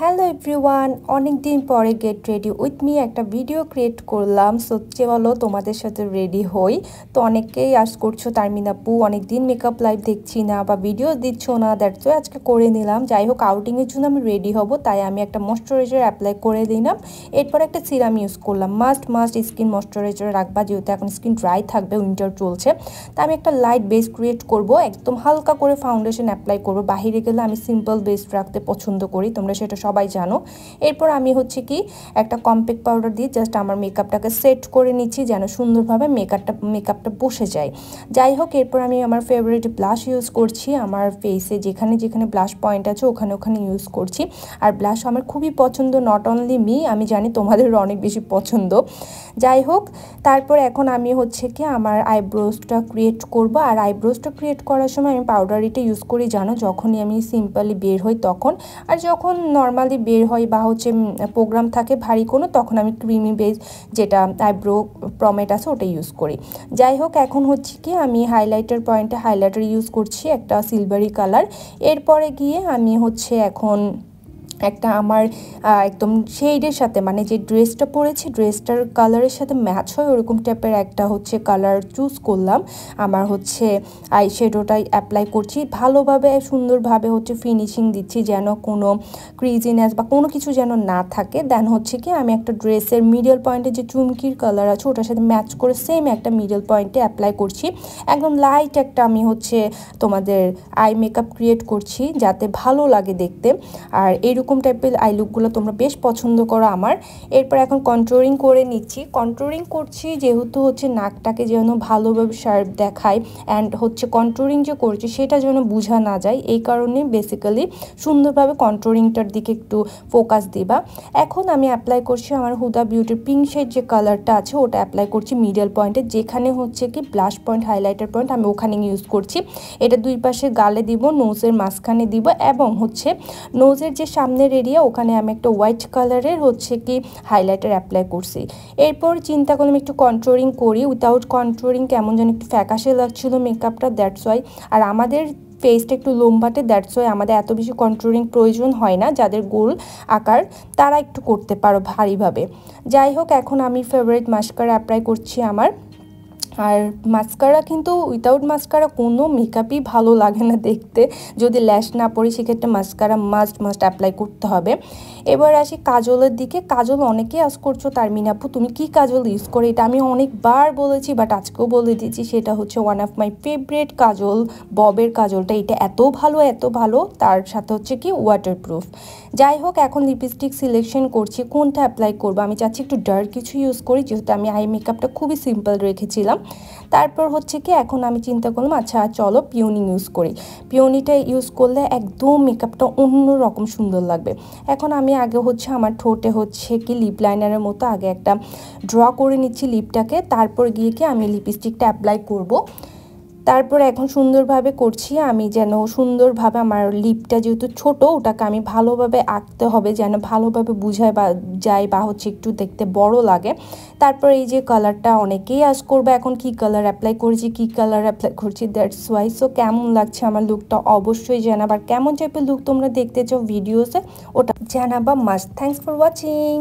Hello everyone, অনেক দিন পরে গেট রেডি উইথ মি একটা ভিডিও ক্রিয়েট করলাম। সত্যি বলো তোমাদের সাথে রেডি হই। তো অনেকেই আশ করছো তারমিনাপু অনেক দিন মেকআপ লাইভ দেখছি না বা ভিডিও দিচ্ছ না, দ্যাটস ওয়াই আজকে করে নিলাম। যাই হোক, আউটিংয়ের জন্য আমি রেডি হব, তাই আমি একটা ময়শ্চারাইজার অ্যাপ্লাই করে দিলাম। এরপর একটা সিরাম ইউজ করলাম। মাস্ট স্কিন ময়শ্চারাইজার রাখবা, যেহেতু এখন স্কিন ড্রাই থাকবে, উইন্টার চলছে। তা আমি একটা লাইট বেস ক্রিয়েট করব, একদম হালকা করে ফাউন্ডেশন অ্যাপ্লাই করব। বাহিরে গেলে আমি সিম্পল বেস রাখতে পছন্দ করি, তোমরা সেটা সবাই জানো। এরপর আমি হচ্ছে কি একটা কম্প্যাক্ট পাউডার দিয়ে জাস্ট আমার মেকআপটাকে সেট করে নিচ্ছি, যেন সুন্দরভাবে মেকআপটা বসে যায়। যাই হোক, এরপর আমি আমার ফেভারিট ব্লাশ ইউজ করছি। আমার ফেসে যেখানে যেখানে ব্লাশ পয়েন্ট আছে ওখানে ওখানে ইউজ করছি। আর ব্লাশ আমার খুবই পছন্দ, নট অনলি মি, আমি জানি তোমাদেরও অনেক বেশি পছন্দ। যাই হোক, তারপর এখন আমি হচ্ছে কি আমার আইব্রোজটা ক্রিয়েট করব। আর আইব্রোজটা ক্রিয়েট করার সময় আমি পাউডারিটা ইউজ করি, জানো, যখনই আমি সিম্পলি বের হই তখন। আর যখন নর্মালি বের হয় বা হচ্ছে প্রোগ্রাম থাকে ভারী কোনো, তখন আমি ক্রিমি বেস যেটা আইব্রো প্রমেট আছে ওটা ইউজ করি। যাই হোক, এখন হচ্ছে কি আমি হাইলাইটার পয়েন্টে হাইলাইটার ইউজ করছি একটা সিলভারি কালার। এরপরে গিয়ে আমি হচ্ছে এখন একটা আমার একদম শেডের সাথে, মানে যে ড্রেসটা পরেছি ড্রেসটার কালারের সাথে ম্যাচ হয় ওরকম টাইপের একটা হচ্ছে কালার চুজ করলাম। আমার হচ্ছে আই শ্যাডোটাই অ্যাপ্লাই করছি, ভালোভাবে সুন্দরভাবে হচ্ছে ফিনিশিং দিচ্ছি, যেন কোনো ক্রিজিনেস বা কোনো কিছু যেন না থাকে। দেন হচ্ছে কি আমি একটা ড্রেসের মিডল পয়েন্টে যে চুমকির কালার আছে ওটার সাথে ম্যাচ করে সেম একটা মিডল পয়েন্টে অ্যাপ্লাই করছি। একদম লাইট একটা আমি হচ্ছে তোমাদের আই মেকআপ ক্রিয়েট করছি, যাতে ভালো লাগে দেখতে। আর এইরকম টাইপের আই লুকগুলো তোমরা বেশ পছন্দ করো আমার। এরপর এখন কন্ট্রোলিং করে নিচ্ছি। কন্ট্রোলিং করছি যেহেতু হচ্ছে নাকটাকে যেন ভালোভাবে শার্প দেখায়, অ্যান্ড হচ্ছে কন্ট্রোলিং যে করছি সেটা যেন বোঝা না যায়, এই কারণে বেসিক্যালি সুন্দরভাবে কন্ট্রোলিংটার দিকে একটু ফোকাস দিবা। এখন আমি অ্যাপ্লাই করছি আমার হুদা বিউটির পিঙ্ক শেড যে কালারটা আছে ওটা অ্যাপ্লাই করছি মিডল পয়েন্টে, যেখানে হচ্ছে কি ব্লাশ পয়েন্ট হাইলাইটার পয়েন্ট আমি ওখানে ইউজ করছি। এটা দুই পাশে গালে দিব, নোজের মাঝখানে দিব, এবং হচ্ছে নোজের যে সামনের এরিয়া ওখানে আমি একটা হোয়াইট কালারের হচ্ছে কি হাইলাইটার অ্যাপ্লাই করছি। এরপর চিন্তা করলাম একটু কন্ট্রোলিং করি। উইথাউট কন্ট্রোলিং কেমন যেন একটু ফ্যাকাশে লাগছিল মেকআপটা, দ্যাটস ওয়াই। আর আমাদের ফেসটা একটু লম্বাটে, দ্যাটস ওয়াই আমাদের এত বেশি কন্ট্রোলিং প্রয়োজন হয় না। যাদের গোল আকার তারা একটু করতে পারো ভারীভাবে। যাই হোক, এখন আমি ফেভারিট মাস্কারা অ্যাপ্লাই করছি আমার। আর মাস্কারা কিন্তু উইথাউট মাস্কারা কোনো মেকআপই ভালো লাগে না দেখতে। যদি ল্যাশ না পড়ি সেক্ষেত্রে মাস্কারা মাস্ট অ্যাপ্লাই করতে হবে। এবার আসি কাজলের দিকে। কাজল অনেকেই আজ করছো তারমিনাপু তুমি কি কাজল ইউজ করো, এটা আমি অনেকবার বলেছি, বাট আজকেও বলে দিচ্ছি। সেটা হচ্ছে ওয়ান অফ মাই ফেভারিট কাজল, ববের কাজলটা। এটা এত ভালো, তার সাথে হচ্ছে কি ওয়াটারপ্রুফ। যাই হোক, এখন লিপস্টিক সিলেকশন করছি কোনটা অ্যাপ্লাই করবো। আমি চাচ্ছি একটু ডার্ক কিছু ইউজ করি, যেহেতু আমি আই মেকআপটা খুবই সিম্পল রেখেছিলাম। তারপর হচ্ছে কি এখন আমি চিন্তা করলাম আচ্ছা চলো পিওনি ইউজ করি। পিওনিটা ইউজ করলে একদম মেকআপটা অন্য রকম সুন্দর লাগবে। এখন আমি আগে হচ্ছে আমার ঠোঁটে হচ্ছে কি লিপ লাইনারের মতো আগে একটা ড্র করে নিচ্ছি লিপটাকে, তারপর গিয়ে কি আমি লিপস্টিকটা অ্যাপ্লাই করব। তারপর এখন সুন্দরভাবে করছি আমি, যেন সুন্দরভাবে আমার লিপটা যেহেতু ছোট ওটাকে আমি ভালোভাবে আঁকতে হবে, যেন ভালোভাবে বুঝায় বা যায় বা হচ্ছে একটু দেখতে বড় লাগে। তারপর এই যে কালারটা অনেকেই আজ করবে এখন কি কালার অ্যাপ্লাই করছি, দ্যাটস ওয়াই। সো কেমন লাগছে আমার লুকটা অবশ্যই জানাবার, কেমন টাইপের লুক তোমরা দেখতে চাও ভিডিওসে ওটা জানাবা মাস্ট। Thanks for watching.